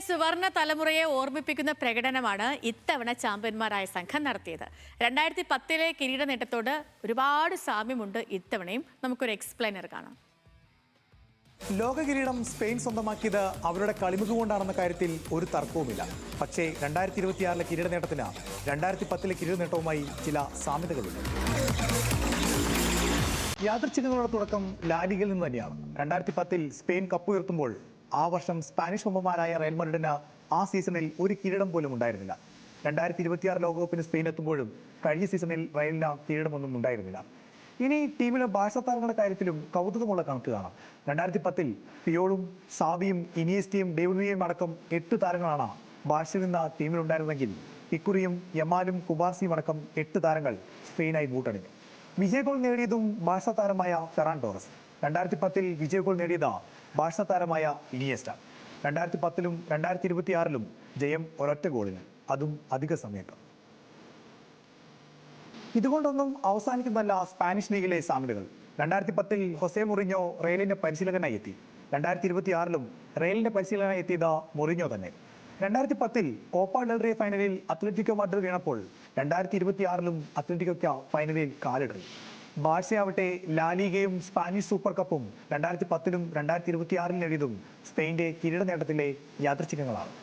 സുവർണ തലമുറയെ ഓർമ്മിപ്പിക്കുന്ന പ്രകടനമാണ് ഇത്തവണ ചാമ്പ്യന്മാരായ സംഘം നടത്തിയത്. 2010 കിരീട നേട്ടത്തോട് ഒരുപാട് സാമ്യമുണ്ട് ഇത്തവണയും. നമുക്കൊരു എക്സ്പ്ലെയിനർ കാണാം. ലോക കിരീടം സ്പെയിൻ സ്വന്തമാക്കിയത് അവരുടെ കളിമുഖ കൊണ്ടാണെന്ന കാര്യത്തിൽ ഒരു തർക്കവുമില്ല. പക്ഷേ 2026 കിരീട നേട്ടത്തിന് 2010 കിരീട നേട്ടവുമായി ചില സാമ്യതകളുണ്ട്. യാദൃച്ഛികങ്ങളുടെ തുടക്കം ലാലിഗയിൽ നിന്ന് തന്നെയാണ്. 2010 സ്പെയിൻ കപ്പ് ഉയർത്തുമ്പോൾ ആ വർഷം സ്പാനിഷ് വമ്പന്മാരായ റയൽ മാഡ്രിഡിന് ആ സീസണിൽ ഒരു കിരീടം പോലും ഉണ്ടായിരുന്നില്ല. 2026 ലോകകപ്പിന് സ്പെയിൻ എത്തുമ്പോഴും കഴിഞ്ഞ സീസണിൽ റയലിന് കിരീടമൊന്നും ഉണ്ടായിരുന്നില്ല. ഇനി ടീമിലെ ബാഴ്സ താരങ്ങളുടെ കാര്യത്തിലും കൗതുകമുള്ള കണക്ക് കാണാം. 2010 പിയോളും സാവിയും ഇനിയസ്റ്റയും ഡേവിഡിനെയും അടക്കം 8 താരങ്ങളാണ് ബാഴ്സയിൽ നിന്ന് ടീമിലുണ്ടായിരുന്നെങ്കിൽ ഇക്കുറിയും യമാലും കുബാർസിയും അടക്കം 8 താരങ്ങൾ സ്പെയിനായി ബൂട്ടണിഞ്ഞു. വിജയ ഗോൾ നേടിയതും ബാഴ്സ താരമായ ഫെറാൻ ടോറസ്. 2010 വിജയ ഗോൾ നേടിയത് ബാഴ്സ താരമായ ഇനിയസ്റ്റ. 2010 2026 ജയം ഒരൊറ്റ ഗോളിന്, അതും അധിക സമയത്ത്. ഇതുകൊണ്ടൊന്നും അവസാനിക്കുന്നതല്ല സ്പാനിഷ് ലീഗിലെ സാമ്യതകൾ. 2010 ഹൊസെ മൊറിഞ്ഞോ റയലിന്റെ പരിശീലകനായി എത്തി. 2026 റയലിന്റെ പരിശീലകനായി എത്തിയത് മൊറിഞ്ഞോ തന്നെ. 2010 കോപ്പ ഡെൽ റേ ഫൈനലിൽ അത്ലറ്റിക്കോ മാഡ്രിഡ് വീണപ്പോൾ 2026 അത്ലറ്റിക്കോയ്ക്ക് ഫൈനലിൽ കാലിടറി. ബാഴ്സയാവട്ടെ ലാലിഗയും സ്പാനിഷ് സൂപ്പർ കപ്പും 2010 2026 നേടിയതും സ്പെയിന്റെ കിരീട നേട്ടത്തിലെ യാദൃച്ഛികങ്ങളാണ്.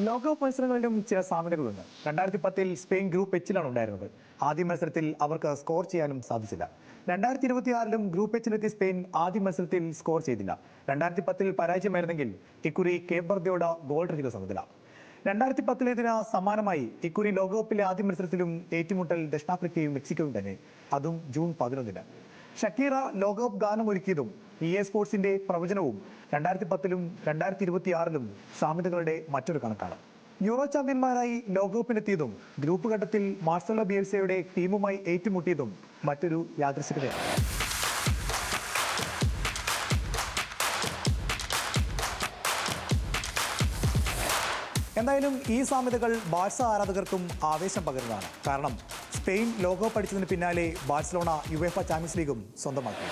ലോകകപ്പ് മത്സരങ്ങളിലും ചില സാമ്യതകളുണ്ട്. 2010 സ്പെയിൻ ഗ്രൂപ്പ് എച്ചിലാണ് ഉണ്ടായിരുന്നത്. ആദ്യ മത്സരത്തിൽ അവർക്ക് സ്കോർ ചെയ്യാനും സാധിച്ചില്ല. 2026 ഗ്രൂപ്പ് എച്ചിലെത്തിയ സ്പെയിൻ ആദ്യ മത്സരത്തിൽ സ്കോർ ചെയ്തില്ല. 2010 പരാജയമായിരുന്നെങ്കിൽ ഇക്കുറി കേപ്പ് വെർദെയോട് ഗോൾ രഹിത സമനില. 2010 സമാനമായി ഇക്കുറി ലോകകപ്പിലെ ആദ്യ മത്സരത്തിലും ഏറ്റുമുട്ടൽ ദക്ഷിണാഫ്രിക്കയും മെക്സിക്കോയും തന്നെ, അതും ജൂൺ 11. ഷക്കീറ ലോകകപ്പ് ഗാനം ഒരുക്കിയതും EA സ്പോർട്സിന്റെ പ്രവചനവും 2010 2026 സാമ്യതകളുടെ മറ്റൊരു കണക്കാണ്. യൂറോ ചാമ്പ്യന്മാരായി ലോകകപ്പിലെത്തിയതും ഗ്രൂപ്പ് ഘട്ടത്തിൽ മാർസലോ ബിയൽസയുടെ ടീമുമായി ഏറ്റുമുട്ടിയതും മറ്റൊരു യാദൃശ്ചികതയാണ്. എന്തായാലും ഈ സാമ്യതകൾ ബാഴ്സ ആരാധകർക്കും ആവേശം പകരുന്നതാണ്. കാരണം സ്പെയിൻ ലോകകപ്പ് അടിച്ചതിന് പിന്നാലെ ബാഴ്സലോണ യുവേഫ ചാമ്പ്യൻസ് ലീഗും സ്വന്തമാക്കി.